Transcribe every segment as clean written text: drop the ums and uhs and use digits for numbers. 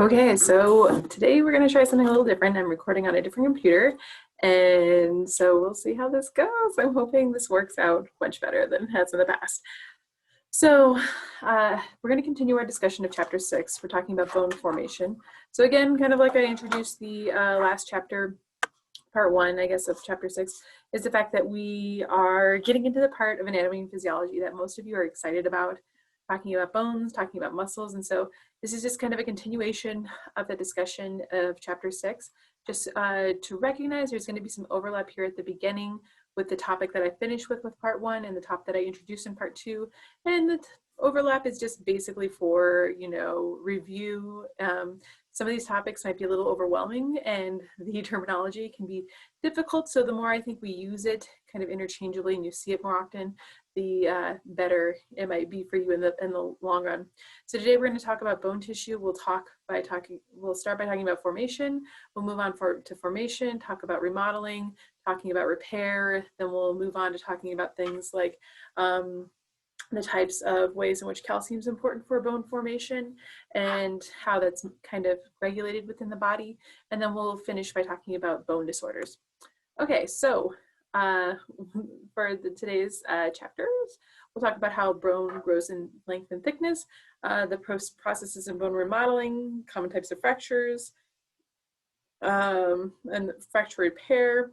Okay, so today we're going to try something a little different. I'm recording on a different computer, and so we'll see how this goes. I'm hoping this works out much better than it has in the past. So we're going to continue our discussion of chapter 6. We're talking about bone formation. So again, kind of like I introduced the last chapter, part 1, I guess, of chapter 6, is the fact that we are getting into the part of anatomy and physiology that most of you are excited about, talking about bones, talking about muscles. And so this is just kind of a continuation of the discussion of chapter 6. Just to recognize there's going to be some overlap here at the beginning with the topic that I finished with part 1 and the topic that I introduced in part 2. And the overlap is just basically for, review. Some of these topics might be a little overwhelming and the terminology can be difficult. So the more I think we use it kind of interchangeably and you see it more often, the better it might be for you in the long run. So today we're going to talk about bone tissue. We'll start by talking about formation. We'll move on to formation, talk about remodeling, talking about repair. Then we'll move on to talking about things like the types of ways in which calcium is important for bone formation and how that's kind of regulated within the body. And then we'll finish by talking about bone disorders. Okay, so for today's chapters, we'll talk about how bone grows in length and thickness, the processes in bone remodeling, common types of fractures, and fracture repair.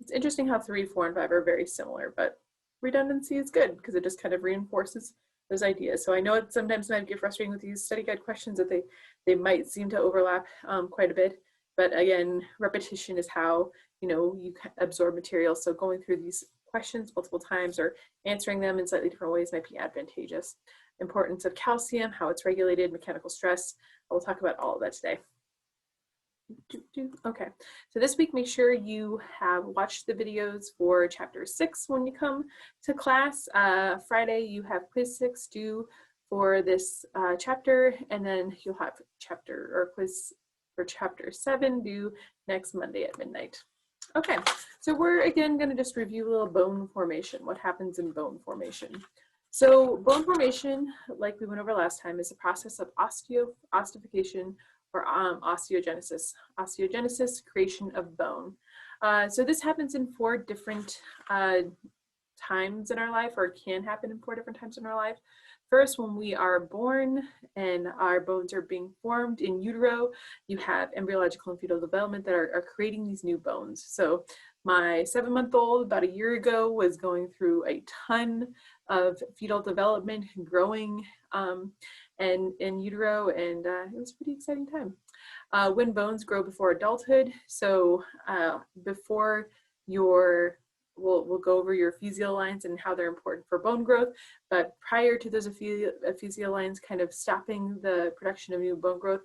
It's interesting how 3, 4, and 5 are very similar, but redundancy is good because it just kind of reinforces those ideas. So I know it sometimes might get frustrating with these study guide questions that they might seem to overlap quite a bit. But again, repetition is how you absorb material. So going through these questions multiple times or answering them in slightly different ways might be advantageous. Importance of calcium, how it's regulated, mechanical stress. I will talk about all of that today. Okay, so this week make sure you have watched the videos for chapter 6 when you come to class. Friday you have quiz 6 due for this chapter, and then you'll have quiz for chapter 7 due next Monday at midnight. Okay, so we're again going to just review a little bone formation, what happens in bone formation. So bone formation, like we went over last time, is a process of ossification or osteogenesis. Osteogenesis, creation of bone. So this happens in 4 different times in our life, or can happen in 4 different times in our life. First, when we are born and our bones are being formed in utero, you have embryological and fetal development that are creating these new bones. So my 7-month-old about a year ago was going through a ton of fetal development and growing and in utero, and it was a pretty exciting time. When bones grow before adulthood, so before we'll go over your epiphyseal lines and how they're important for bone growth, but prior to those epiphyseal lines kind of stopping the production of new bone growth,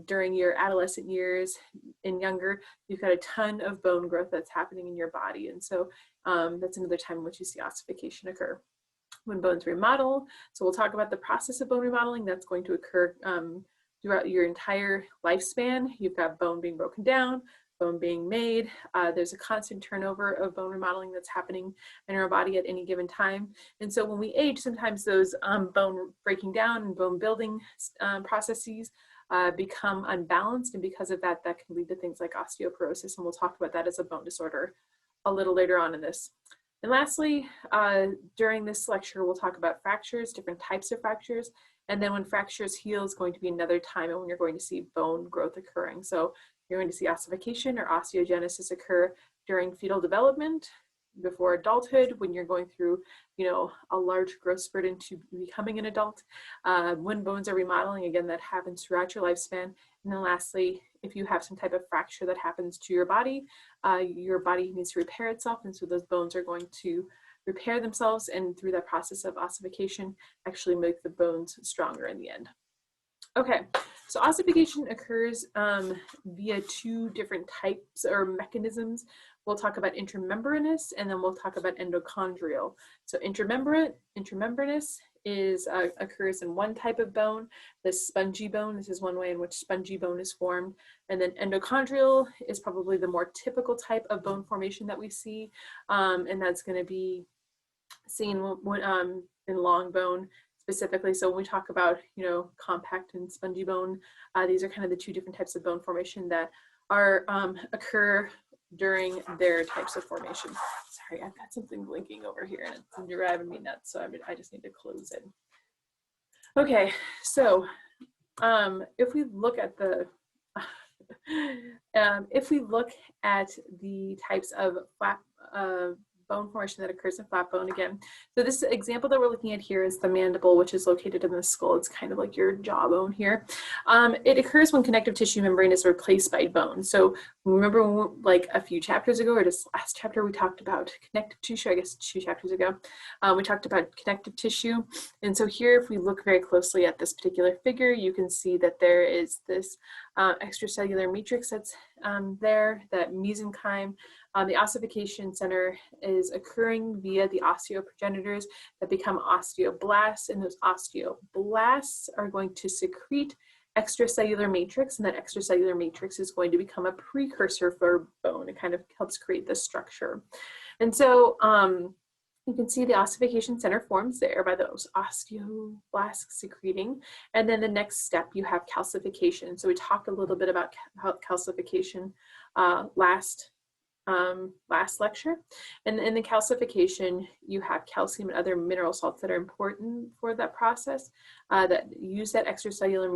during your adolescent years and younger, you've got a ton of bone growth that's happening in your body. And so that's another time in which you see ossification occur. When bones remodel, so we'll talk about the process of bone remodeling that's going to occur throughout your entire lifespan. You've got bone being broken down, bone being made. There's a constant turnover of bone remodeling that's happening in our body at any given time. And so when we age, sometimes those bone breaking down and bone building processes become unbalanced. And because of that, that can lead to things like osteoporosis. And we'll talk about that as a bone disorder a little later on in this. And lastly, during this lecture, we'll talk about fractures, different types of fractures. And then when fractures heal is going to be another time when you're going to see bone growth occurring. So you're going to see ossification or osteogenesis occur during fetal development, before adulthood, when you're going through, a large growth spurt into becoming an adult. When bones are remodeling, again, that happens throughout your lifespan. And then lastly, if you have some type of fracture that happens to your body needs to repair itself. And so those bones are going to repair themselves, and through that process of ossification, actually make the bones stronger in the end. Okay, so ossification occurs via 2 different types or mechanisms. We'll talk about intramembranous, and then we'll talk about endochondrial. So intramembranous occurs in one type of bone, the spongy bone. This is one way in which spongy bone is formed. And then endochondrial is probably the more typical type of bone formation that we see, and that's going to be seen in long bone. specifically. So when we talk about, you know, compact and spongy bone, these are kind of the two different types of bone formation that are occur during their types of formation. Sorry, I've got something blinking over here and it's driving me nuts, so I just need to close it. Okay, so if we look at the types of flat bone formation that occurs in flat bone again. So this example that we're looking at here is the mandible, which is located in the skull. It's kind of like your jawbone here. It occurs when connective tissue membrane is replaced by bone. So remember when, like a few chapters ago, or just last chapter, we talked about connective tissue, I guess 2 chapters ago, we talked about connective tissue. And so here, if we look very closely at this particular figure, you can see that there is this extracellular matrix that's there, that mesenchyme. The ossification center is occurring via the osteoprogenitors that become osteoblasts, and those osteoblasts are going to secrete extracellular matrix, and that extracellular matrix is going to become a precursor for bone. It kind of helps create the structure. And so you can see the ossification center forms there by those osteoblasts secreting. And then the next step, you have calcification. So we talked a little bit about calcification last lecture. And in the calcification, you have calcium and other mineral salts that are important for that process that use that extracellular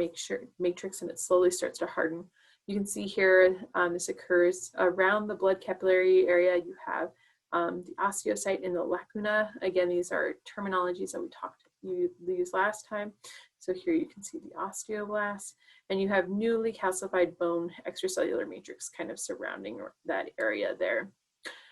matrix, and it slowly starts to harden. You can see here, this occurs around the blood capillary area. You have the osteocyte and the lacuna. Again, these are terminologies that you used last time. So here you can see the osteoblast, and you have newly calcified bone extracellular matrix kind of surrounding that area there.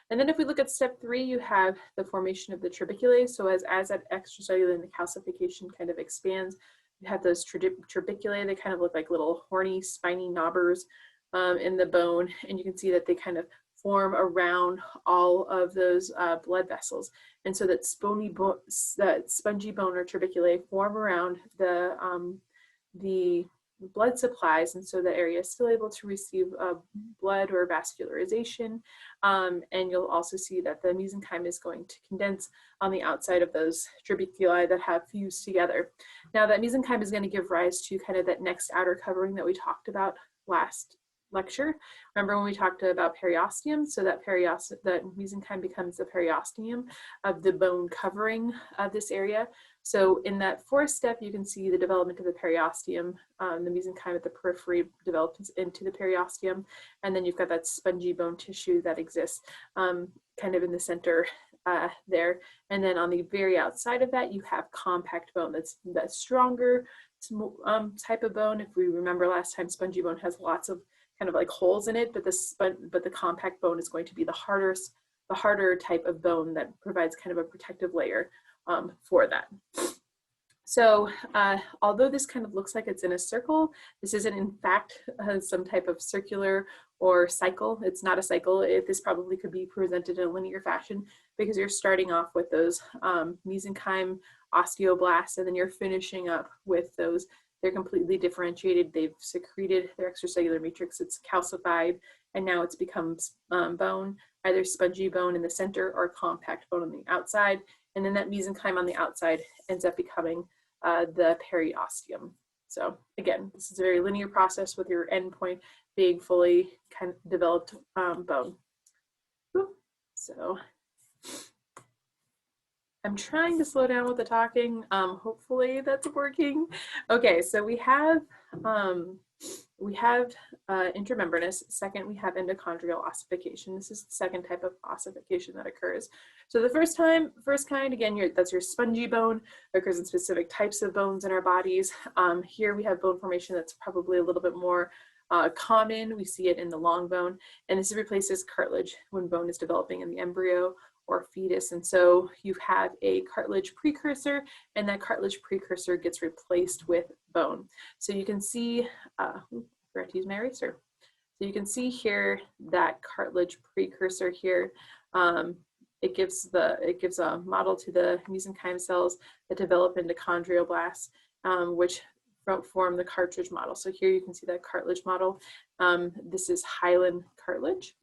And then if we look at step 3, you have the formation of the trabeculae. So as that extracellular and the calcification kind of expands, you have those trabeculae. They kind of look like little horny, spiny knobbers in the bone, and you can see that they kind of form around all of those blood vessels. And so that spongy bone or trabeculae form around the blood supplies, and so the area is still able to receive blood or vascularization. And you'll also see that the mesenchyme is going to condense on the outside of those trabeculae that have fused together. Now that mesenchyme is going to give rise to kind of that next outer covering that we talked about last lecture. Remember when we talked about periosteum? So that mesenchyme becomes the periosteum of the bone covering of this area. So in that 4th step, you can see the development of the periosteum. The mesenchyme at the periphery develops into the periosteum, and then you've got that spongy bone tissue that exists kind of in the center there. And then on the very outside of that, you have compact bone. That's stronger type of bone. If we remember last time, spongy bone has lots of kind of like holes in it, but the compact bone is going to be the harder type of bone that provides kind of a protective layer for that. So although this kind of looks like it's in a circle, this isn't in fact some type of circular or cycle. It's not a cycle. This probably could be presented in a linear fashion because you're starting off with those mesenchyme osteoblasts, and then you're finishing up with those. They're completely differentiated. They've secreted their extracellular matrix. It's calcified, and now it's becomes bone, either spongy bone in the center or compact bone on the outside. And then that mesenchyme on the outside ends up becoming the periosteum. So again, this is a very linear process with your endpoint being fully kind of developed bone. So I'm trying to slow down with the talking. Hopefully that's working. Okay, so we have intramembranous. Second, we have endochondrial ossification. This is the second type of ossification that occurs. So the first kind, again, that's your spongy bone. It occurs in specific types of bones in our bodies. Here we have bone formation that's probably a little bit more common. We see it in the long bone, and this replaces cartilage when bone is developing in the embryo or fetus. And so you have a cartilage precursor, and that cartilage precursor gets replaced with bone. So you can see, I forgot to use my eraser. So you can see here that cartilage precursor here. It gives a model to the mesenchyme cells that develop into chondrioblasts, which form the cartilage model. So here you can see that cartilage model. This is hyaline cartilage.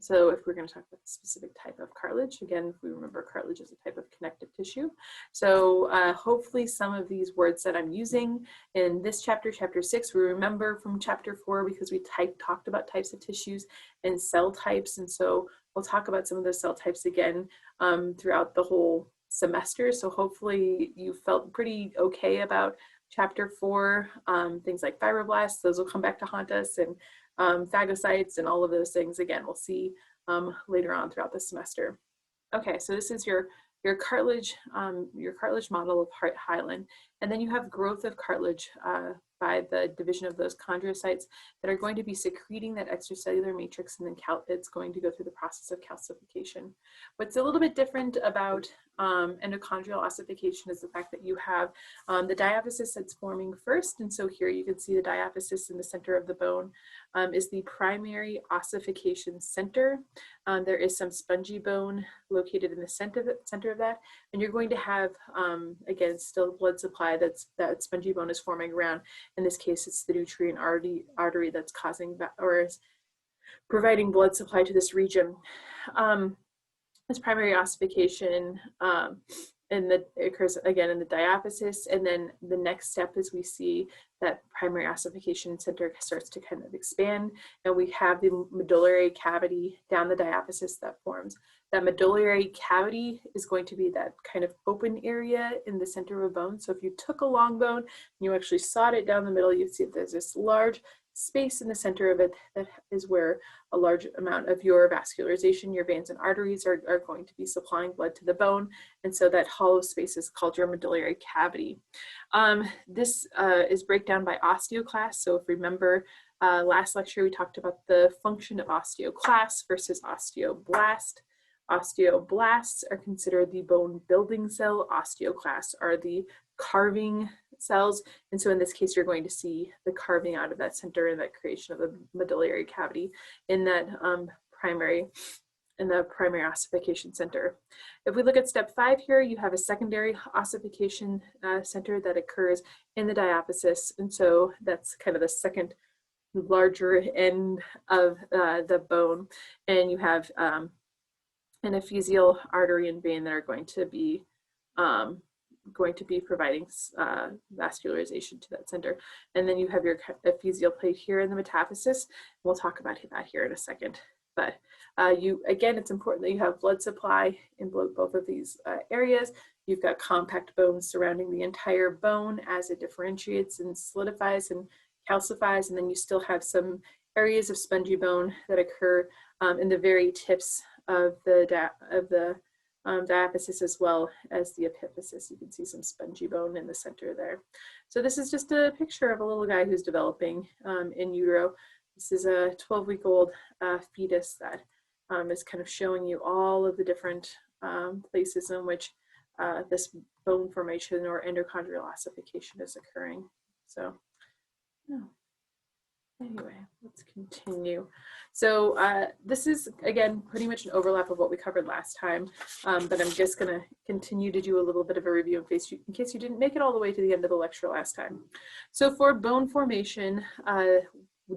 So if we're going to talk about a specific type of cartilage, again, if we remember, cartilage is a type of connective tissue. So hopefully some of these words that I'm using in this chapter, chapter 6, we remember from chapter 4 because we talked about types of tissues and cell types. And so we'll talk about some of those cell types again throughout the whole semester. So hopefully you felt pretty okay about chapter 4, things like fibroblasts, those will come back to haunt us, and phagocytes and all of those things. Again, we'll see later on throughout the semester. Okay, so this is your cartilage model of hyaline, and then you have growth of cartilage by the division of those chondrocytes that are going to be secreting that extracellular matrix, and then it's going to go through the process of calcification. What's a little bit different about endochondrial ossification is the fact that you have the diaphysis that's forming first, and so here you can see the diaphysis in the center of the bone is the primary ossification center. There is some spongy bone located in the center of that, and you're going to have, again, still blood supply that spongy bone is forming around. In this case, it's the nutrient artery that's causing or is providing blood supply to this region. This primary ossification occurs again in the diaphysis, and then the next step is we see that primary ossification center starts to kind of expand, and we have the medullary cavity down the diaphysis that forms. That medullary cavity is going to be that kind of open area in the center of a bone. So if you took a long bone and you actually sawed it down the middle, you'd see that there's this large space in the center of it that is where a large amount of your vascularization, your veins and arteries are going to be supplying blood to the bone. And so that hollow space is called your medullary cavity. This is breakdown by osteoclast. So if you remember last lecture, we talked about the function of osteoclast versus osteoblast. Osteoblasts are considered the bone building cell. Osteoclasts are the carving cells. And so in this case, you're going to see the carving out of that center and that creation of the medullary cavity in that primary ossification center. If we look at step 5 here, you have a secondary ossification center that occurs in the diaphysis. And so that's kind of the second larger end of the bone. And you have an epiphyseal artery and vein that are going to be providing vascularization to that center. And then you have your epiphyseal plate here in the metaphysis. We'll talk about that here in a second. But again, it's important that you have blood supply in both of these areas. You've got compact bones surrounding the entire bone as it differentiates and solidifies and calcifies. And then you still have some areas of spongy bone that occur in the very tips of the diaphysis as well as the epiphysis. You can see some spongy bone in the center there. So this is just a picture of a little guy who's developing in utero. This is a 12-week-old fetus that is kind of showing you all of the different places in which this bone formation or endochondrial ossification is occurring. So, yeah. Anyway, let's continue. So this is, again, pretty much an overlap of what we covered last time, but I'm just going to continue to do a little bit of a review in case you didn't make it all the way to the end of the lecture last time. So for bone formation,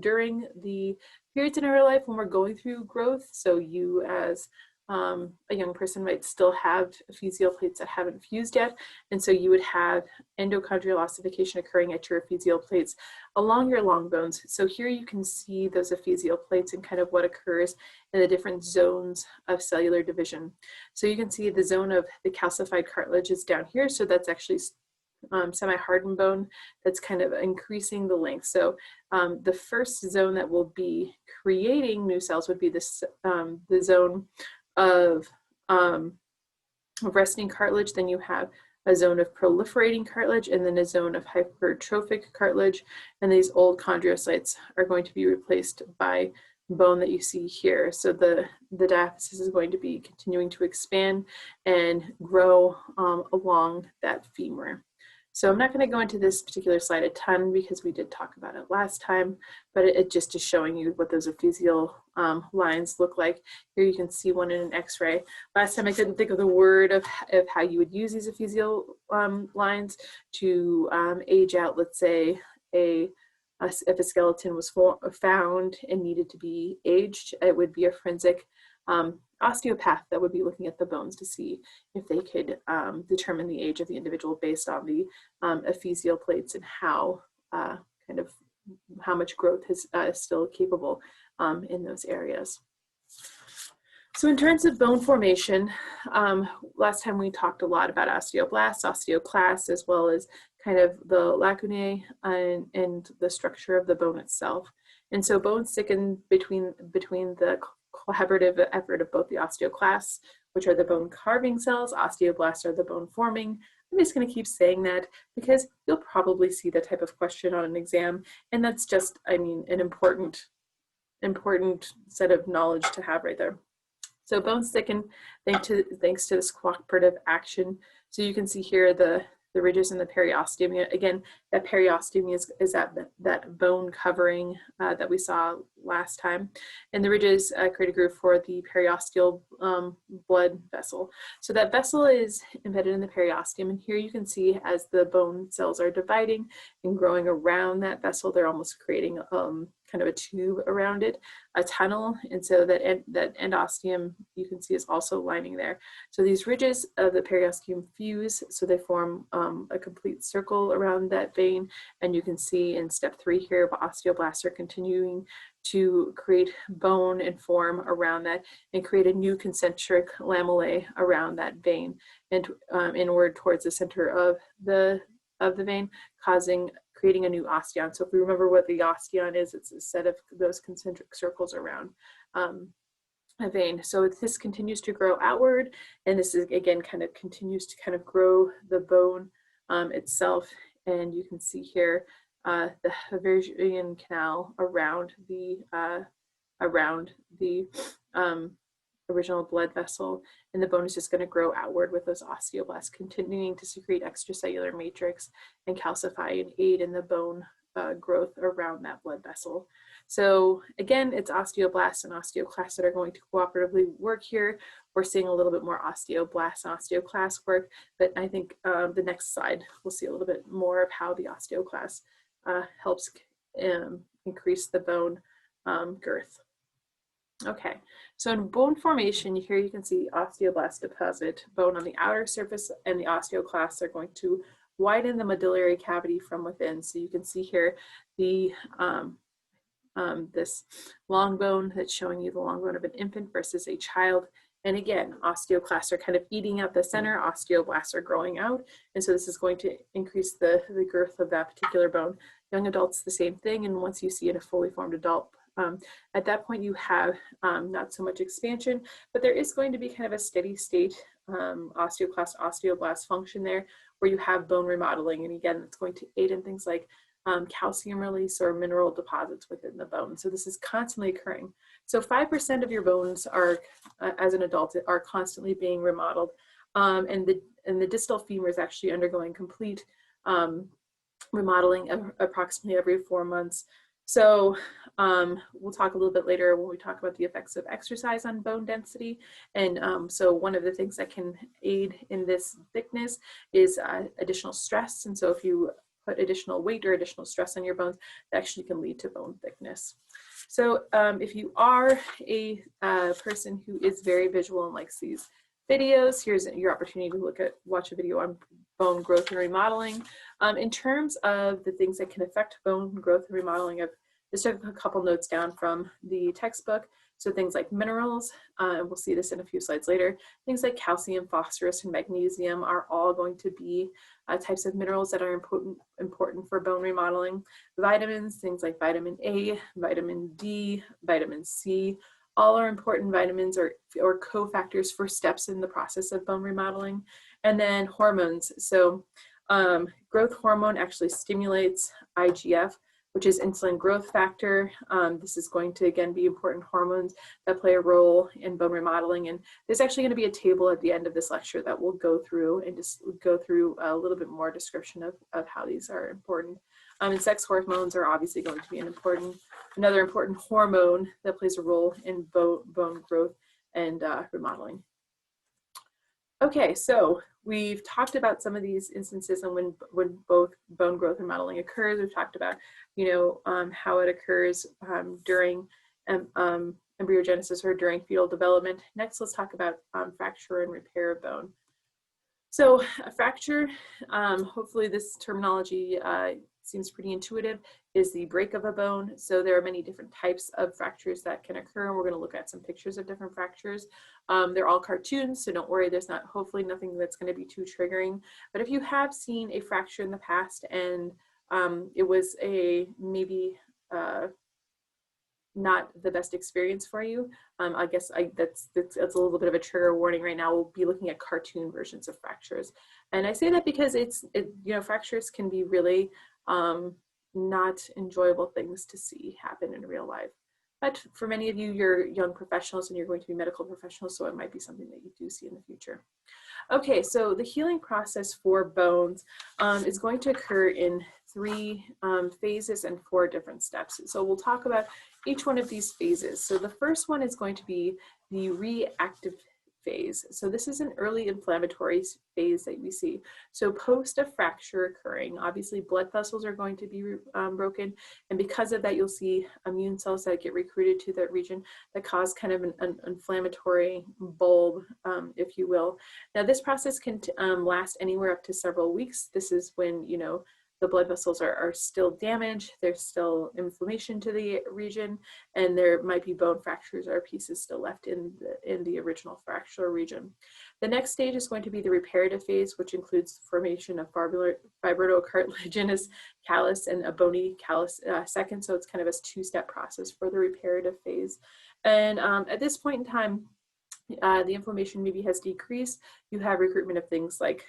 during the periods in our life when we're going through growth, so you as a young person might still have epiphyseal plates that haven't fused yet, and so you would have endochondrial ossification occurring at your epiphyseal plates along your long bones. So here you can see those epiphyseal plates and kind of what occurs in the different zones of cellular division. So you can see the zone of the calcified cartilage is down here, so that's actually semi-hardened bone that's kind of increasing the length. So the first zone that will be creating new cells would be this, the zone of resting cartilage. Then you have a zone of proliferating cartilage and then a zone of hypertrophic cartilage. And these old chondrocytes are going to be replaced by bone that you see here. So the diaphysis is going to be continuing to expand and grow along that femur. So I'm not going to go into this particular slide a ton because we did talk about it last time, but it just is showing you what those epiphyseal lines look like. Here you can see one in an x-ray. Last time I couldn't think of the word of how you would use these epiphyseal lines to age out, let's say, a if a skeleton was found and needed to be aged, it would be a forensic osteopath that would be looking at the bones to see if they could determine the age of the individual based on the epiphyseal plates and how how much growth is still capable in those areas. So in terms of bone formation, last time we talked a lot about osteoblasts, osteoclasts, as well as kind of the lacunae and the structure of the bone itself. And so bones thicken between the collaborative effort of both the osteoclasts, which are the bone carving cells, osteoblasts are the bone forming. I'm just going to keep saying that because you'll probably see that type of question on an exam, and that's just, I mean, an important set of knowledge to have right there. So bones thicken thanks to this cooperative action. So you can see here the ridges and the periosteum. Again, that periosteum is that bone covering that we saw last time. And the ridges create a groove for the periosteal blood vessel. So that vessel is embedded in the periosteum. And here you can see as the bone cells are dividing and growing around that vessel, they're almost creating kind of a tube around it, a tunnel. And so that endosteum you can see is also lining there. So these ridges of the periosteum fuse, so they form a complete circle around that vein. And you can see in step 3 here, osteoblasts are continuing to create bone and form around that and create a new concentric lamellae around that vein and inward towards the center of the vein, creating a new osteon. So if we remember what the osteon is, it's a set of those concentric circles around a vein. So this continues to grow outward, and this is again continues to kind of grow the bone itself. And you can see here the Haverian canal around the original blood vessel, and the bone is just going to grow outward with those osteoblasts continuing to secrete extracellular matrix and calcify and aid in the bone growth around that blood vessel. So again, it's osteoblasts and osteoclasts that are going to cooperatively work here. We're seeing a little bit more osteoblasts and osteoclasts work, but I think the next slide we'll see a little bit more of how the osteoclast helps increase the bone girth. Okay, so in bone formation, here you can see osteoblast deposit bone on the outer surface, and the osteoclasts are going to widen the medullary cavity from within. So you can see here the this long bone that's showing you the long bone of an infant versus a child. And again, osteoclasts are kind of eating out the center, osteoblasts are growing out. And so this is going to increase the girth of that particular bone. Young adults, the same thing. And once you see in a fully formed adult, at that point you have not so much expansion, but there is going to be kind of a steady state osteoclast, osteoblast function there where you have bone remodeling. And again, it's going to aid in things like calcium release or mineral deposits within the bone. So this is constantly occurring. So 5% of your bones are, as an adult, are constantly being remodeled. And the distal femur is actually undergoing complete remodeling approximately every 4 months. So we'll talk a little bit later when we talk about the effects of exercise on bone density. And so one of the things that can aid in this thickness is additional stress. And so if you put additional weight or additional stress on your bones, that actually can lead to bone thickness. So if you are a person who is very visual and likes these videos, here's your opportunity to watch a video on bone growth and remodeling. In terms of the things that can affect bone growth and remodeling, I've just took a couple notes down from the textbook. So things like minerals, and we'll see this in a few slides later, things like calcium, phosphorus, and magnesium are all going to be types of minerals that are important for bone remodeling. Vitamins, things like vitamin A, vitamin D, vitamin C, all are important vitamins or cofactors for steps in the process of bone remodeling. And then hormones. So growth hormone actually stimulates IGF, which is insulin growth factor. This is going to, again, be important hormones that play a role in bone remodeling. And there's actually going to be a table at the end of this lecture that we'll go through and just go through a little bit more description of how these are important. And sex hormones are obviously going to be another important hormone that plays a role in bone growth and remodeling. Okay, so we've talked about some of these instances and when both bone growth remodeling occurs. We've talked about, how it occurs during embryogenesis or during fetal development. Next, let's talk about fracture and repair of bone. So a fracture, hopefully this terminology seems pretty intuitive, is the break of a bone. So there are many different types of fractures that can occur. And we're going to look at some pictures of different fractures. They're all cartoons, so don't worry, there's hopefully nothing that's going to be too triggering. But if you have seen a fracture in the past and it was maybe not the best experience for you, I guess that's a little bit of a trigger warning right now. We'll be looking at cartoon versions of fractures. And I say that because fractures can be really not enjoyable things to see happen in real life. But for many of you, you're young professionals and you're going to be medical professionals, so it might be something that you do see in the future. Okay, so the healing process for bones is going to occur in 3 phases and 4 different steps. So we'll talk about each one of these phases. So the first one is going to be the reactive phase. So this is an early inflammatory phase that we see. So post a fracture occurring, obviously blood vessels are going to be broken, and because of that you'll see immune cells that get recruited to that region that cause kind of an inflammatory bulb, if you will. Now this process can last anywhere up to several weeks. This is when the blood vessels are still damaged, there's still inflammation to the region, and there might be bone fractures or pieces still left in the original fracture region. The next stage is going to be the reparative phase, which includes formation of fibrocartilaginous callus and a bony callus second, so it's kind of a 2-step process for the reparative phase. And at this point in time, the inflammation maybe has decreased. You have recruitment of things like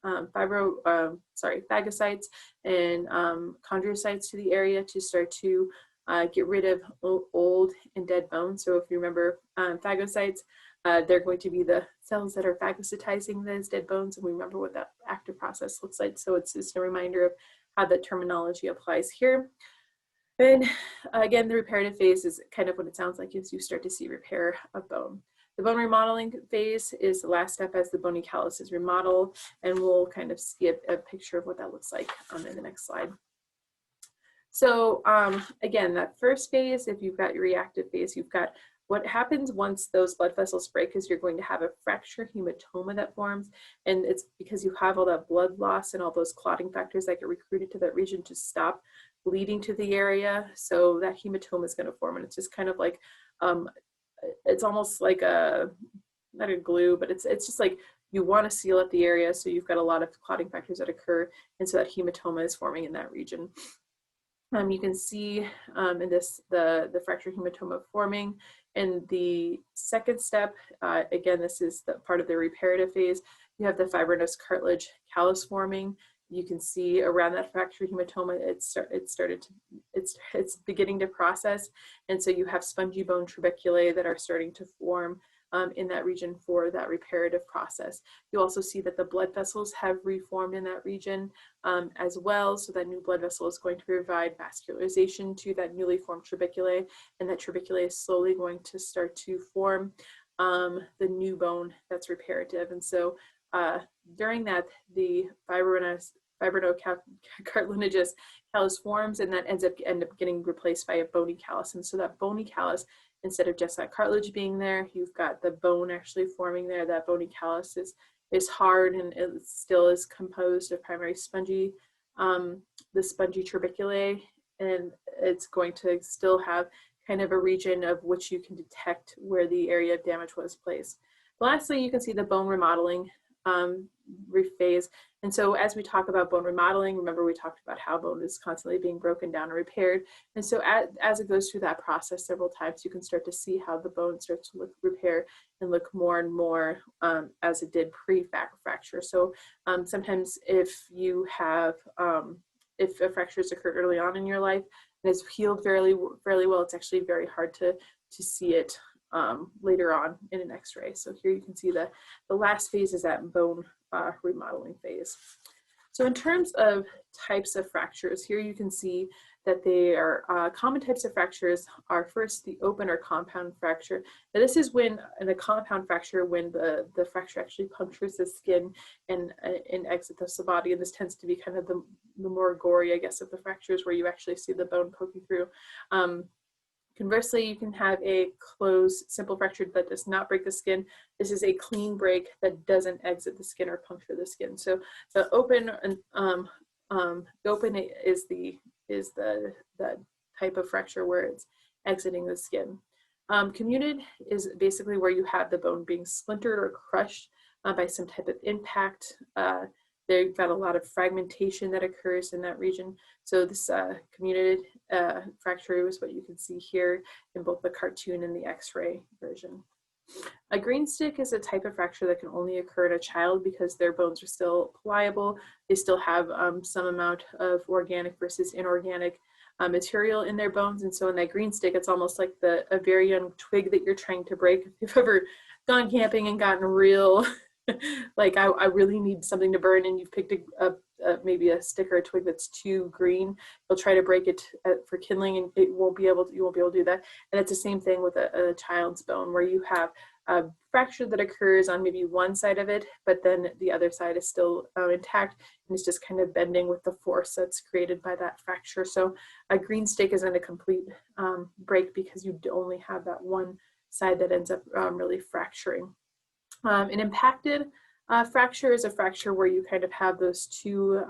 phagocytes and chondrocytes to the area to start to get rid of old and dead bones. So if you remember phagocytes, they're going to be the cells that are phagocytizing those dead bones, and we remember what that active process looks like. So it's just a reminder of how the terminology applies here. And again, the reparative phase is kind of what it sounds like, is you start to see repair of bone. The bone remodeling phase is the last step as the bony callus is remodeled, and we'll kind of see a picture of what that looks like in the next slide. So again, that first phase, if you've got your reactive phase, you've got what happens once those blood vessels break is you're going to have a fracture hematoma that forms, and it's because you have all that blood loss and all those clotting factors that get recruited to that region to stop bleeding to the area. So that hematoma is going to form, and it's just kind of like it's almost like not a glue, but it's just like you want to seal up the area, so you've got a lot of clotting factors that occur, and so that hematoma is forming in that region. You can see in this the fracture hematoma forming. In the second step, again, this is the part of the reparative phase. You have the fibrinous cartilage callus forming. You can see around that fracture hematoma, it's beginning to process, and so you have spongy bone trabeculae that are starting to form in that region for that reparative process. You also see that the blood vessels have reformed in that region as well, so that new blood vessel is going to provide vascularization to that newly formed trabeculae, and that trabeculae is slowly going to start to form the new bone that's reparative. And so during that, the fibrocartilaginous callus forms, and that ends up getting replaced by a bony callus. And so that bony callus, instead of just that cartilage being there, you've got the bone actually forming there. That bony callus is hard, and it still is composed of primary spongy, the spongy trabeculae, and it's going to still have kind of a region of which you can detect where the area of damage was placed. Lastly, you can see the bone remodeling phase. And so as we talk about bone remodeling, remember we talked about how bone is constantly being broken down and repaired. And so as it goes through that process several times, you can start to see how the bone starts to repair and look more and more as it did pre-fracture. So sometimes if you have, if a fracture has occurred early on in your life and it's healed fairly well, it's actually very hard to see it later on in an x-ray. So here you can see the last phase is that bone remodeling phase. So in terms of types of fractures, here you can see that they are common types of fractures are first the open or compound fracture. Now this is when in a compound fracture, when the fracture actually punctures the skin and exits the body, and this tends to be kind of the more gory, I guess, of the fractures where you actually see the bone poking through. Conversely, you can have a closed, simple fracture that does not break the skin. This is a clean break that doesn't exit the skin or puncture the skin. So the open is the type of fracture where it's exiting the skin. Comminuted is basically where you have the bone being splintered or crushed by some type of impact. They've got a lot of fragmentation that occurs in that region. So this comminuted fracture is what you can see here in both the cartoon and the X-ray version. A green stick is a type of fracture that can only occur in a child because their bones are still pliable. They still have some amount of organic versus inorganic material in their bones. And so in that green stick, it's almost like a very young twig that you're trying to break. If you've ever gone camping and gotten real like I really need something to burn, and you've picked maybe a stick or a twig that's too green, you'll try to break it for kindling, and you won't be able to do that. And it's the same thing with a child's bone, where you have a fracture that occurs on maybe one side of it, but then the other side is still intact, and it's just kind of bending with the force that's created by that fracture. So a green stick isn't a complete break because you only have that one side that ends up really fracturing. An impacted fracture is a fracture where you kind of have those two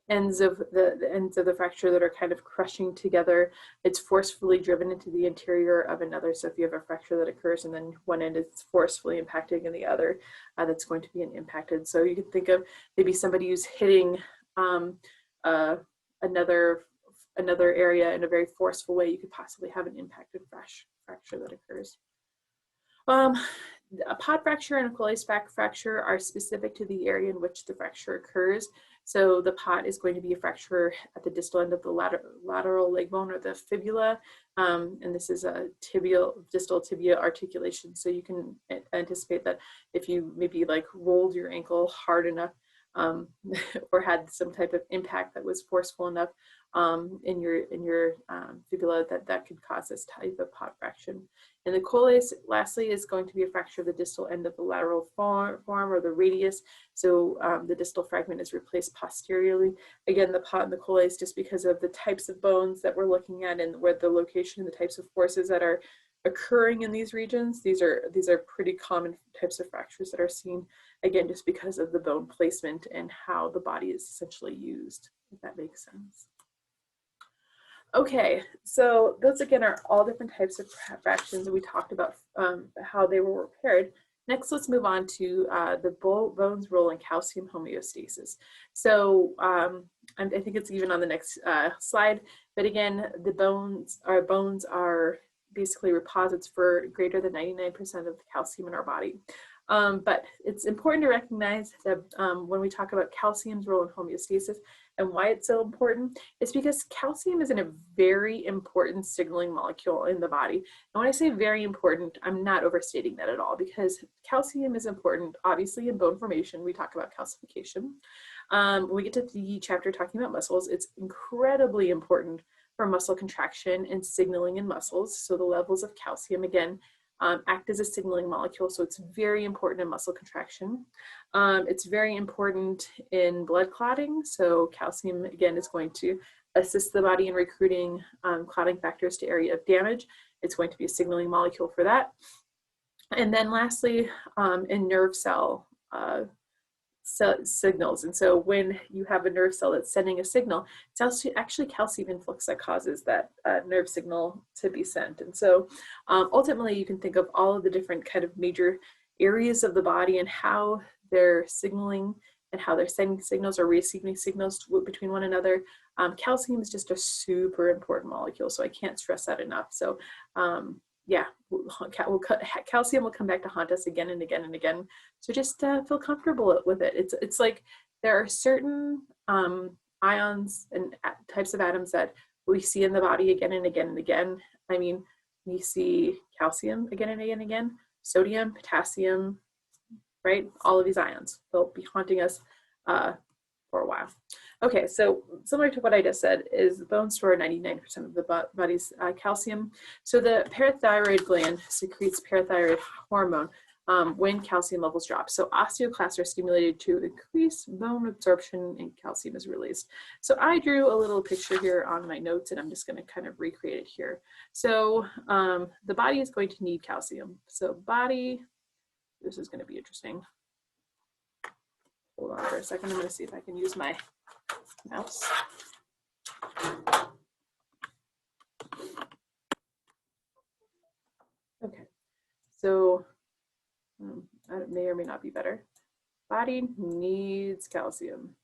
ends of the fracture that are kind of crushing together. It's forcefully driven into the interior of another. So if you have a fracture that occurs and then one end is forcefully impacting and the other, that's going to be an impacted. So you can think of maybe somebody who's hitting another area in a very forceful way. You could possibly have an impacted fracture that occurs. A pod fracture and a Colles fracture are specific to the area in which the fracture occurs. So the pod is going to be a fracture at the distal end of the lateral leg bone or the fibula, and this is a distal tibia articulation. So you can anticipate that if you maybe like rolled your ankle hard enough or had some type of impact that was forceful enough in your fibula, that could cause this type of pod fracture. And the Colles, lastly, is going to be a fracture of the distal end of the lateral form or the radius. So the distal fragment is replaced posteriorly. Again, the pod and the Colles, just because of the types of bones that we're looking at and where the location and the types of forces that are occurring in these regions, these are pretty common types of fractures that are seen, again, just because of the bone placement and how the body is essentially used, if that makes sense. Okay, so those again are all different types of fractures. We talked about how they were repaired. Next, let's move on to the bone's role in calcium homeostasis. So I think it's even on the next slide, but again, the bones are basically reposits for greater than 99% of the calcium in our body. But it's important to recognize that when we talk about calcium's role in homeostasis and why it's so important, it's because calcium is a very important signaling molecule in the body. And when I say very important, I'm not overstating that at all, because calcium is important, obviously, in bone formation. We talk about calcification. When we get to the chapter talking about muscles, it's incredibly important for muscle contraction and signaling in muscles. So the levels of calcium, again, act as a signaling molecule, so it's very important in muscle contraction. It's very important in blood clotting, so calcium, again, is going to assist the body in recruiting clotting factors to area of damage. It's going to be a signaling molecule for that. And then lastly, in nerve cell signals. And so when you have a nerve cell that's sending a signal, it's actually calcium influx that causes that nerve signal to be sent. And so ultimately, you can think of all of the different kind of major areas of the body and how they're signaling and how they're sending signals or receiving signals between one another. Calcium is just a super important molecule, so I can't stress that enough. So yeah, calcium will come back to haunt us again and again and again. So just feel comfortable with it. It's like there are certain ions and types of atoms that we see in the body again and again and again. I mean, we see calcium again and again and again, sodium, potassium, right? All of these ions, they'll be haunting us for a while. Okay, so similar to what I just said, is the bones store 99% of the body's calcium. So the parathyroid gland secretes parathyroid hormone when calcium levels drop. So osteoclasts are stimulated to increase bone absorption and calcium is released. So I drew a little picture here on my notes and I'm just going to kind of recreate it here. So the body is going to need calcium. So body, this is going to be interesting. Hold on for a second. I'm going to see if I can use my mouse. Okay, so that may or may not be better. Body needs calcium.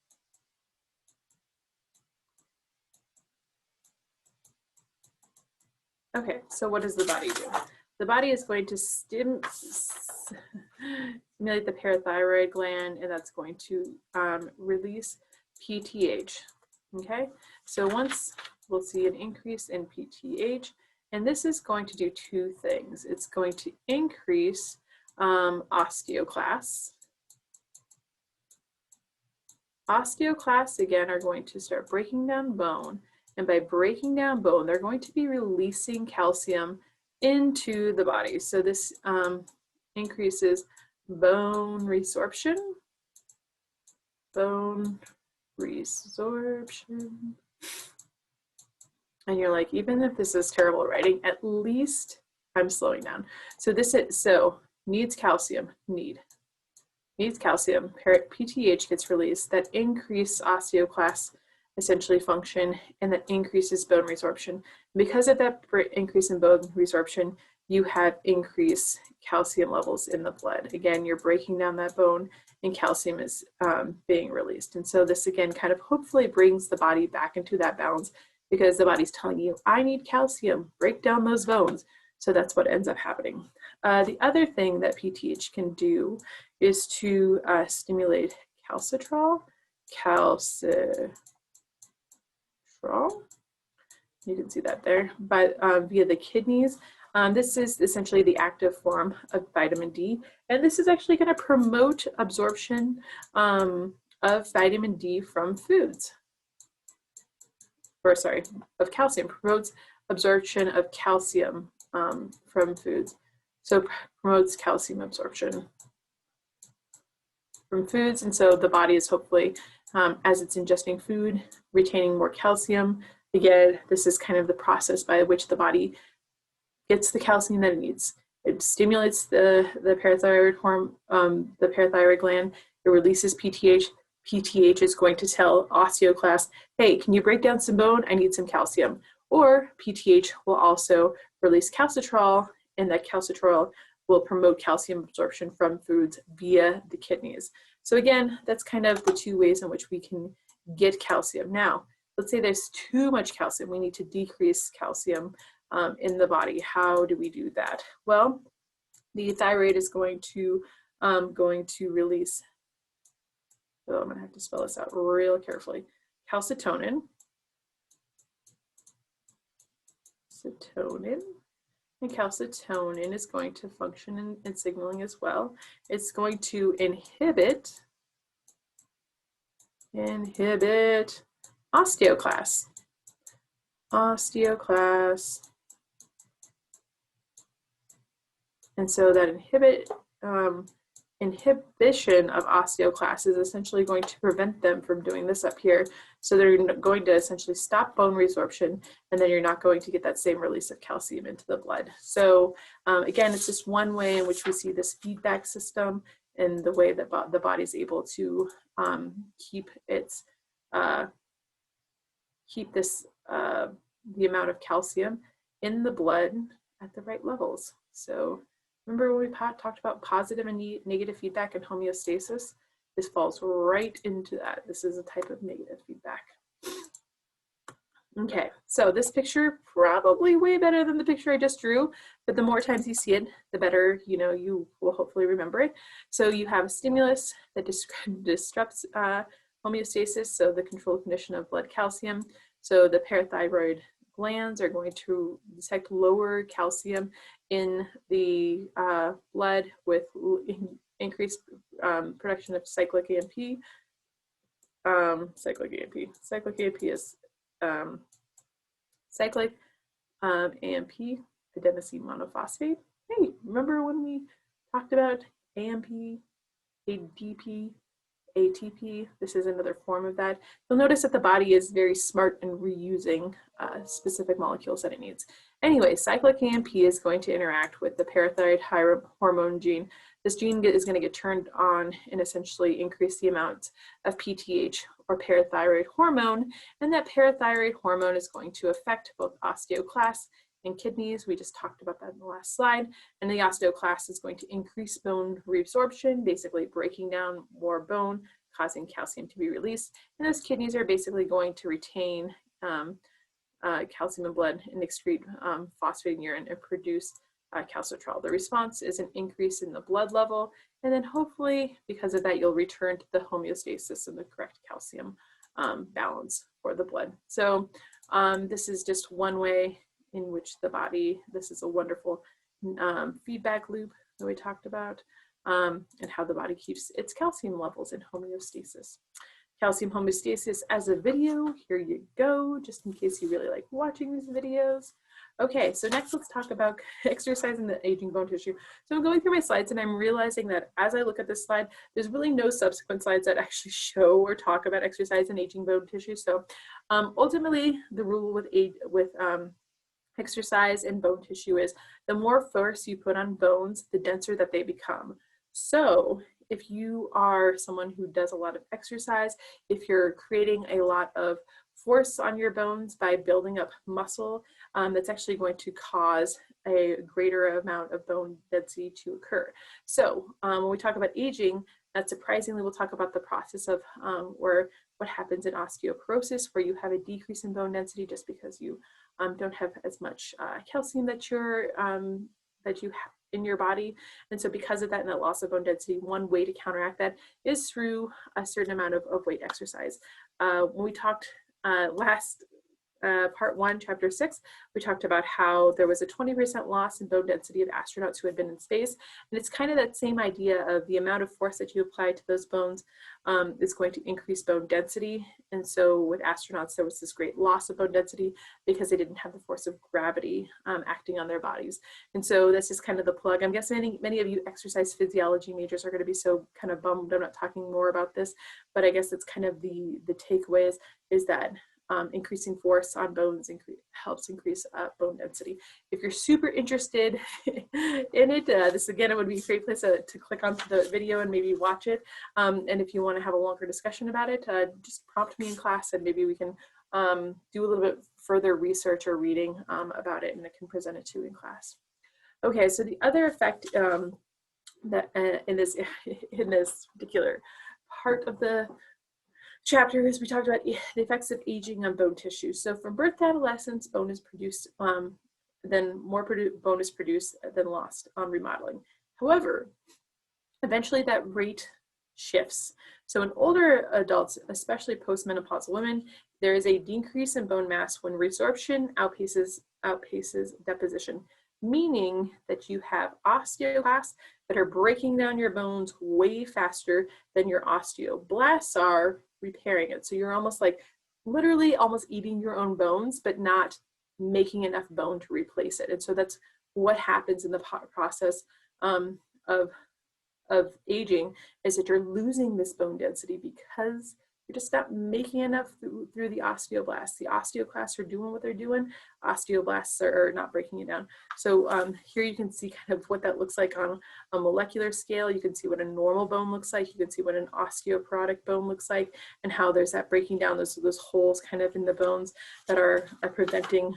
Okay, so what does the body do? The body is going to stimulate the parathyroid gland, and that's going to release PTH. Okay, so once we'll see an increase in PTH, and this is going to do two things. It's going to increase osteoclasts. Osteoclasts, again, are going to start breaking down bone, and by breaking down bone, they're going to be releasing calcium into the body. So this increases bone resorption. Bone resorption. And you're like, even if this is terrible writing, at least I'm slowing down. So this is, so needs calcium, needs calcium, PTH gets released, that increases osteoclasts essentially function, and that increases bone resorption. Because of that increase in bone resorption, you have increased calcium levels in the blood. Again, you're breaking down that bone and calcium is being released. And so this again kind of hopefully brings the body back into that balance, because the body's telling you, I need calcium, break down those bones. So that's what ends up happening. The other thing that PTH can do is to stimulate calcitrol. You can see that there, but via the kidneys. This is essentially the active form of vitamin D, and this is actually going to promote absorption of vitamin D from foods. Or sorry, of calcium, promotes absorption of calcium from foods. So promotes calcium absorption from foods, and so the body is hopefully, as it's ingesting food, retaining more calcium. Again, this is kind of the process by which the body gets the calcium that it needs. It stimulates the parathyroid hormone, the parathyroid gland. It releases PTH. PTH is going to tell osteoclasts, hey, can you break down some bone? I need some calcium. Or PTH will also release calcitrol, and that calcitrol will promote calcium absorption from foods via the kidneys. So again, that's kind of the two ways in which we can get calcium. Now, let's say there's too much calcium. We need to decrease calcium in the body. How do we do that? Well, the thyroid is going to release, so I'm going to have to spell this out real carefully, calcitonin. And calcitonin is going to function in signaling as well. It's going to inhibit osteoclasts. And so that inhibition of osteoclasts is essentially going to prevent them from doing this up here. So they're going to essentially stop bone resorption, and then you're not going to get that same release of calcium into the blood. So again, it's just one way in which we see this feedback system and the way that the body's able to keep the amount of calcium in the blood at the right levels. So remember when we talked about positive and negative feedback and homeostasis? This falls right into that. This is a type of negative feedback. Okay, so this picture probably way better than the picture I just drew, but the more times you see it, the better, you will hopefully remember it. So you have a stimulus that disrupts homeostasis, so the control condition of blood calcium. So the parathyroid glands are going to detect lower calcium in the blood with increased production of cyclic AMP. cyclic AMP. Cyclic AMP is cyclic AMP, adenosine monophosphate. Hey, remember when we talked about AMP, ADP, ATP? This is another form of that. You'll notice that the body is very smart in reusing specific molecules that it needs. Anyway, cyclic AMP is going to interact with the parathyroid hormone gene. This gene is going to get turned on and essentially increase the amount of PTH, or parathyroid hormone, and that parathyroid hormone is going to affect both osteoclasts and kidneys. We just talked about that in the last slide. And the osteoclast is going to increase bone reabsorption, basically breaking down more bone, causing calcium to be released. And those kidneys are basically going to retain calcium in blood and excrete phosphate in urine and produce calcitrol. The response is an increase in the blood level, and then hopefully because of that you'll return to the homeostasis and the correct calcium balance for the blood. So this is just one way in which the body, this is a wonderful feedback loop that we talked about, and how the body keeps its calcium levels in homeostasis. Calcium homeostasis as a video, here you go, just in case you really like watching these videos. Okay, so next let's talk about exercise in the aging bone tissue. So I'm going through my slides and I'm realizing that as I look at this slide, there's really no subsequent slides that actually show or talk about exercise in aging bone tissue. So ultimately the rule with exercise in bone tissue is the more force you put on bones, the denser that they become. So if you are someone who does a lot of exercise, if you're creating a lot of force on your bones by building up muscle, that's actually going to cause a greater amount of bone density to occur. So when we talk about aging, not surprisingly, we'll talk about the process of or what happens in osteoporosis, where you have a decrease in bone density just because you don't have as much calcium that you have in your body. And so because of that and that loss of bone density, one way to counteract that is through a certain amount of weight exercise. When we talked last part 1, chapter 6, we talked about how there was a 20% loss in bone density of astronauts who had been in space. And it's kind of that same idea of the amount of force that you apply to those bones is going to increase bone density. And so with astronauts, there was this great loss of bone density because they didn't have the force of gravity acting on their bodies. And so that's just kind of the plug. I'm guessing many of you exercise physiology majors are going to be so kind of bummed I'm not talking more about this, but I guess it's kind of the takeaways is that increasing force on bones helps increase bone density. If you're super interested in it, this again, it would be a great place to click onto the video and maybe watch it. And if you want to have a longer discussion about it, just prompt me in class and maybe we can do a little bit further research or reading about it, and I can present it to you in class. Okay, so the other effect that in this particular part of the chapter is we talked about the effects of aging on bone tissue. So from birth to adolescence, bone is produced, then more bone is produced than lost on remodeling. However, eventually that rate shifts. So in older adults, especially postmenopausal women, there is a decrease in bone mass when resorption outpaces deposition, meaning that you have osteoclasts that are breaking down your bones way faster than your osteoblasts are repairing it. So you're almost like literally almost eating your own bones, but not making enough bone to replace it. And so that's what happens in the process of aging, is that you're losing this bone density because you're just not making enough through the osteoblasts. The osteoclasts are doing what they're doing. Osteoblasts are not breaking it down. So here you can see kind of what that looks like on a molecular scale. You can see what a normal bone looks like. You can see what an osteoporotic bone looks like, and how there's that breaking down, those holes kind of in the bones that are preventing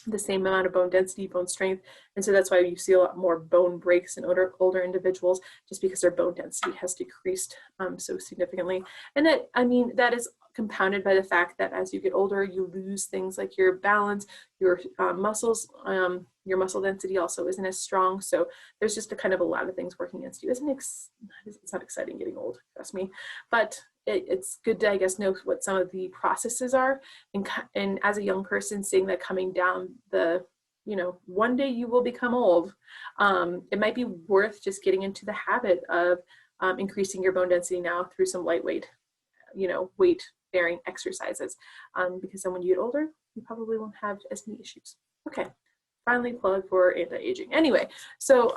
the same amount of bone density, bone strength. And so that's why you see a lot more bone breaks in older individuals, just because their bone density has decreased so significantly. And that, I mean, that is compounded by the fact that as you get older, you lose things like your balance, your muscles, your muscle density also isn't as strong. So there's just a kind of a lot of things working against you. It's not exciting getting old, trust me, but it's good to, I guess, know what some of the processes are. And as a young person, seeing that coming down the, one day you will become old, it might be worth just getting into the habit of increasing your bone density now through some lightweight weight bearing exercises, because then when you get older, you probably won't have as many issues. Okay, finally plug for anti-aging. Anyway, so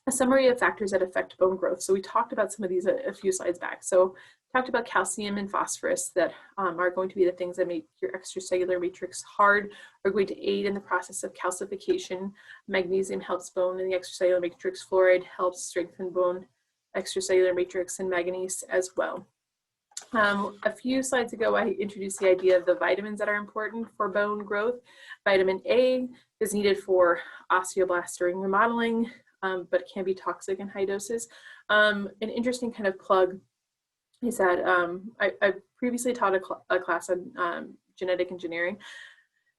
a summary of factors that affect bone growth. So we talked about some of these a few slides back. So talked about calcium and phosphorus that are going to be the things that make your extracellular matrix hard, are going to aid in the process of calcification. Magnesium helps bone in the extracellular matrix. Fluoride helps strengthen bone extracellular matrix, and manganese as well. A few slides ago, I introduced the idea of the vitamins that are important for bone growth. Vitamin A is needed for osteoblasts during remodeling, but it can be toxic in high doses. An interesting kind of plug is that I previously taught a class on genetic engineering,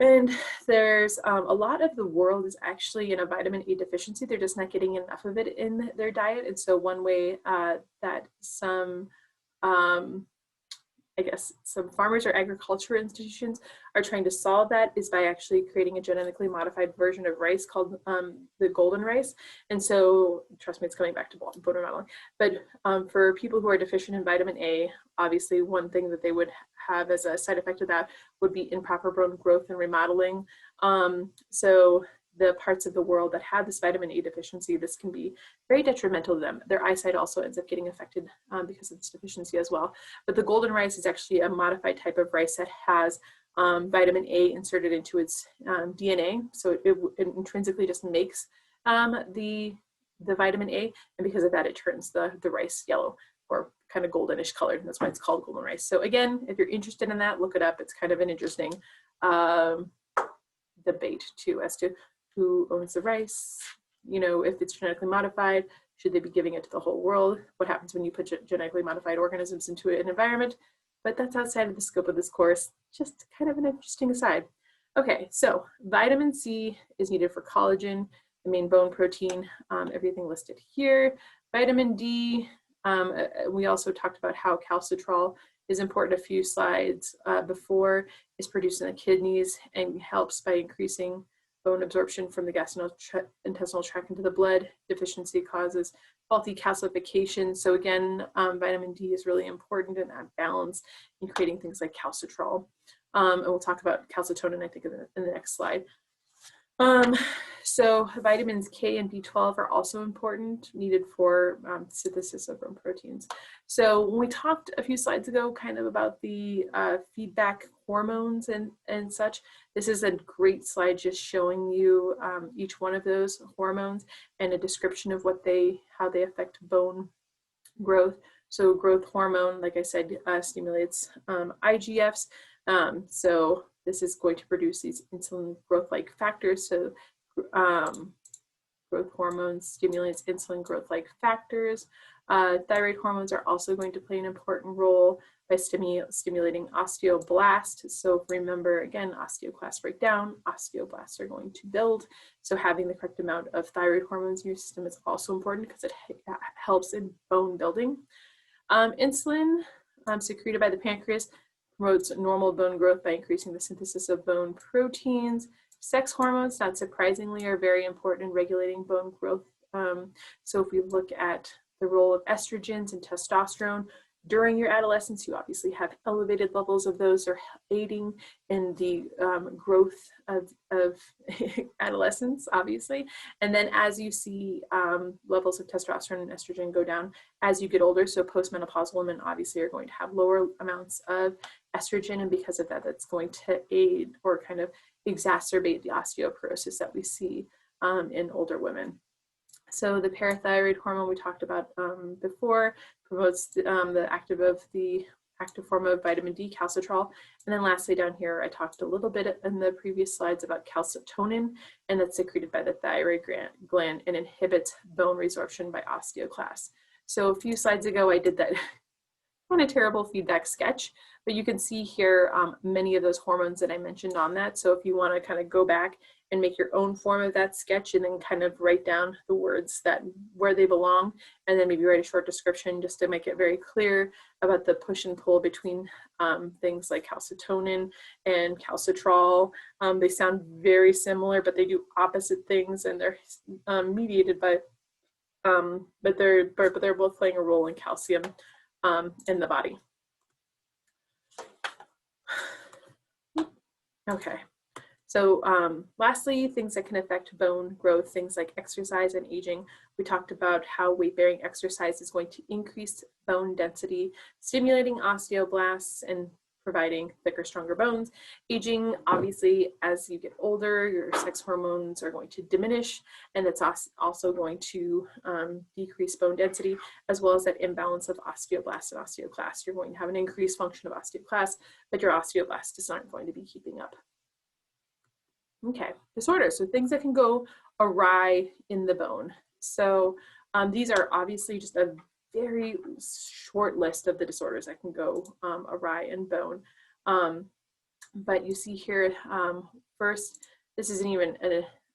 and there's a lot of the world is actually in a vitamin A deficiency. They're just not getting enough of it in their diet. And so one way that some I guess some farmers or agriculture institutions are trying to solve that is by actually creating a genetically modified version of rice called the golden rice. And so, trust me, it's coming back to bone remodeling. But for people who are deficient in vitamin A, obviously one thing that they would have as a side effect of that would be improper bone growth and remodeling. So the parts of the world that have this vitamin A deficiency, this can be very detrimental to them. Their eyesight also ends up getting affected because of this deficiency as well. But the golden rice is actually a modified type of rice that has vitamin A inserted into its DNA. So it intrinsically just makes the vitamin A, and because of that, it turns the rice yellow or kind of goldenish colored, and that's why it's called golden rice. So again, if you're interested in that, look it up. It's kind of an interesting debate too as to who owns the rice, if it's genetically modified, should they be giving it to the whole world? What happens when you put genetically modified organisms into an environment? But that's outside of the scope of this course, just kind of an interesting aside. Okay, so vitamin C is needed for collagen, the main bone protein, everything listed here. Vitamin D, we also talked about how calcitrol is important a few slides before, is produced in the kidneys and helps by increasing bone absorption from the gastrointestinal tract into the blood. Deficiency causes faulty calcification. So again, vitamin D is really important in that balance in creating things like calcitrol. And we'll talk about calcitonin, I think, in the next slide. So vitamins K and B12 are also important, needed for synthesis of bone proteins. So when we talked a few slides ago kind of about the feedback hormones and such, this is a great slide just showing you each one of those hormones and a description of how they affect bone growth. So growth hormone, like I said, stimulates IGFs. So this is going to produce these insulin growth-like factors. So growth hormones stimulates insulin growth-like factors. Thyroid hormones are also going to play an important role by stimulating osteoblasts. So remember, again, osteoclasts break down, osteoblasts are going to build. So having the correct amount of thyroid hormones in your system is also important because it helps in bone building. Insulin secreted by the pancreas promotes normal bone growth by increasing the synthesis of bone proteins. Sex hormones, not surprisingly, are very important in regulating bone growth. So if we look at the role of estrogens and testosterone during your adolescence, you obviously have elevated levels of those are aiding in the growth of adolescence, obviously. And then as you see levels of testosterone and estrogen go down as you get older, so postmenopausal women obviously are going to have lower amounts of estrogen, and because of that, that's going to aid or kind of exacerbate the osteoporosis that we see in older women. So the parathyroid hormone we talked about before promotes the active form of vitamin D, calcitrol. And then lastly down here, I talked a little bit in the previous slides about calcitonin, and that's secreted by the thyroid gland and inhibits bone resorption by osteoclasts. So a few slides ago, I did that kind of terrible feedback sketch, but you can see here many of those hormones that I mentioned on that. So if you want to kind of go back and make your own form of that sketch and then kind of write down the words where they belong, and then maybe write a short description just to make it very clear about the push and pull between things like calcitonin and calcitrol. They sound very similar, but they do opposite things, and they're mediated by, but they're both playing a role in calcium in the body. Okay. So lastly, things that can affect bone growth, things like exercise and aging. We talked about how weight-bearing exercise is going to increase bone density, stimulating osteoblasts and providing thicker, stronger bones. Aging, obviously, as you get older, your sex hormones are going to diminish, and it's also going to decrease bone density, as well as that imbalance of osteoblasts and osteoclasts. You're going to have an increased function of osteoclasts, but your osteoblast is not going to be keeping up. Okay, disorders, so things that can go awry in the bone. So these are obviously just a very short list of the disorders that can go awry in bone. But you see here, first, this isn't even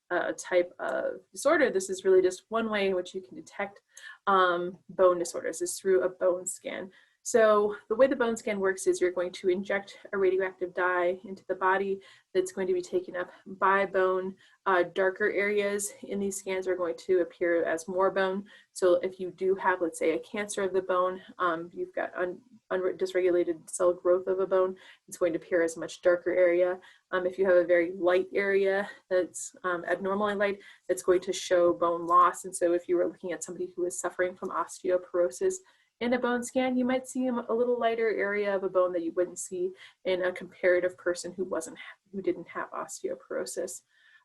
a type of disorder. This is really just one way in which you can detect bone disorders is through a bone scan. So the way the bone scan works is you're going to inject a radioactive dye into the body that's going to be taken up by bone. Darker areas in these scans are going to appear as more bone. So if you do have, let's say, a cancer of the bone, you've got dysregulated cell growth of a bone, it's going to appear as a much darker area. If you have a very light area that's abnormally light, it's going to show bone loss. And so if you were looking at somebody who is suffering from osteoporosis in a bone scan, you might see a little lighter area of a bone that you wouldn't see in a comparative person who didn't have osteoporosis.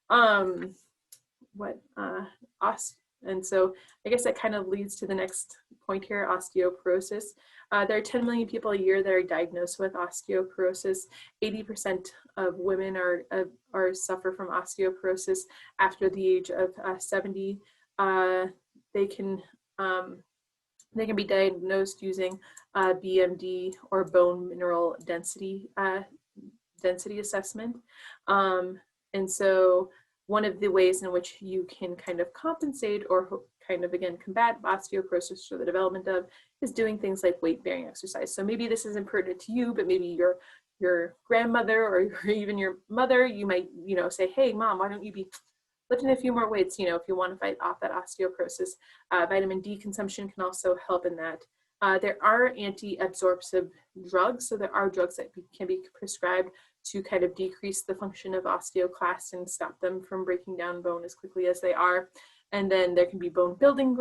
And so I guess that kind of leads to the next point here, osteoporosis. There are 10 million people a year that are diagnosed with osteoporosis. 80% of women suffer from osteoporosis after the age of 70. They can be diagnosed using BMD, or bone mineral density assessment. And so one of the ways in which you can kind of compensate or kind of, again, combat osteoporosis or the development of is doing things like weight-bearing exercise. So maybe this isn't pertinent to you, but maybe your grandmother or even your mother, you might, say, hey, Mom, why don't you be lifting a few more weights, if you want to fight off that osteoporosis. Vitamin D consumption can also help in that. There are anti-absorptive drugs, so there are drugs that can be prescribed to kind of decrease the function of osteoclasts and stop them from breaking down bone as quickly as they are. And then there can be bone building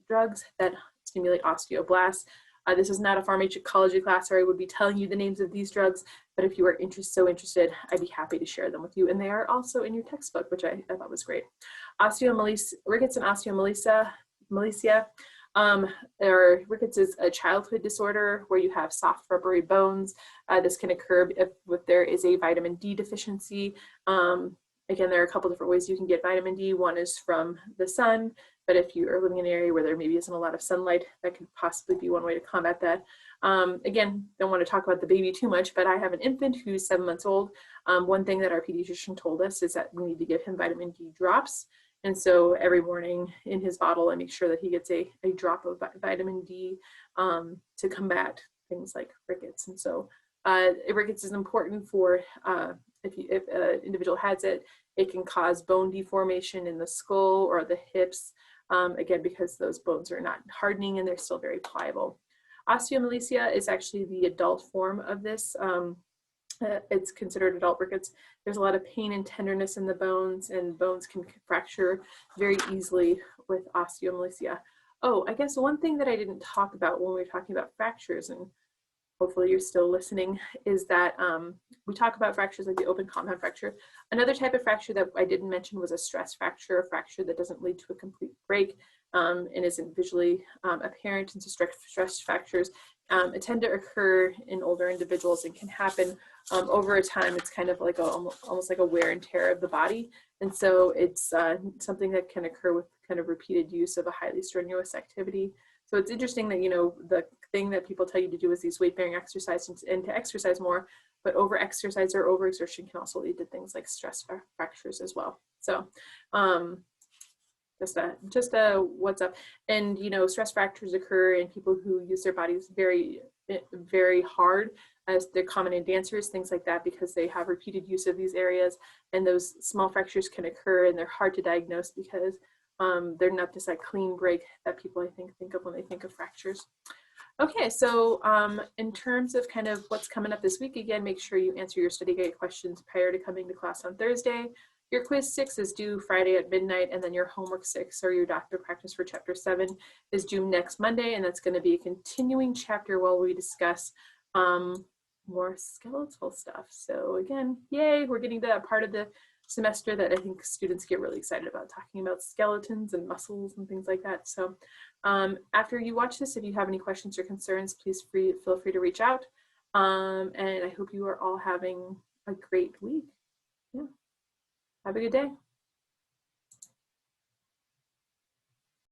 drugs that stimulate osteoblasts. This is not a pharmacology class, or I would be telling you the names of these drugs, but if you are so interested, I'd be happy to share them with you. And they are also in your textbook, which I thought was great. Rickets and osteomalacia. Rickets is a childhood disorder where you have soft rubbery bones. This can occur if there is a vitamin D deficiency. Again, there are a couple different ways you can get vitamin D. One is from the sun, but if you are living in an area where there maybe isn't a lot of sunlight, that could possibly be one way to combat that. Again, don't want to talk about the baby too much, but I have an infant who's 7 months old. One thing that our pediatrician told us is that we need to give him vitamin D drops. And so every morning in his bottle, I make sure that he gets a drop of vitamin D to combat things like rickets. And so rickets is important for if an individual has it, it can cause bone deformation in the skull or the hips, again, because those bones are not hardening and they're still very pliable. Osteomalacia is actually the adult form of this. It's considered adult rickets. There's a lot of pain and tenderness in the bones, and bones can fracture very easily with osteomalacia. Oh, I guess one thing that I didn't talk about when we were talking about fractures, and hopefully you're still listening, is that we talk about fractures like the open compound fracture. Another type of fracture that I didn't mention was a stress fracture, a fracture that doesn't lead to a complete break and isn't visually apparent. And so stress fractures tend to occur in older individuals and can happen over a time. It's kind of like almost like a wear and tear of the body. And so it's something that can occur with kind of repeated use of a highly strenuous activity. So it's interesting that, the thing that people tell you to do is these weight-bearing exercises and to exercise more, but over-exercise or overexertion can also lead to things like stress fractures as well. So just a what's up. And, stress fractures occur in people who use their bodies very, very hard, as they're common in dancers, things like that, because they have repeated use of these areas. And those small fractures can occur, and they're hard to diagnose because they're not just that clean break that people, I think of when they think of fractures. Okay, so in terms of kind of what's coming up this week, again, make sure you answer your study guide questions prior to coming to class on Thursday. Your quiz 6 is due Friday at midnight, and then your homework 6 or your doctor practice for chapter 7 is due next Monday, and that's going to be a continuing chapter while we discuss more skeletal stuff. So again, yay, we're getting to that part of the semester that I think students get really excited about, talking about skeletons and muscles and things like that. So after you watch this, if you have any questions or concerns, please feel free to reach out. And I hope you are all having a great week. Yeah. Have a good day.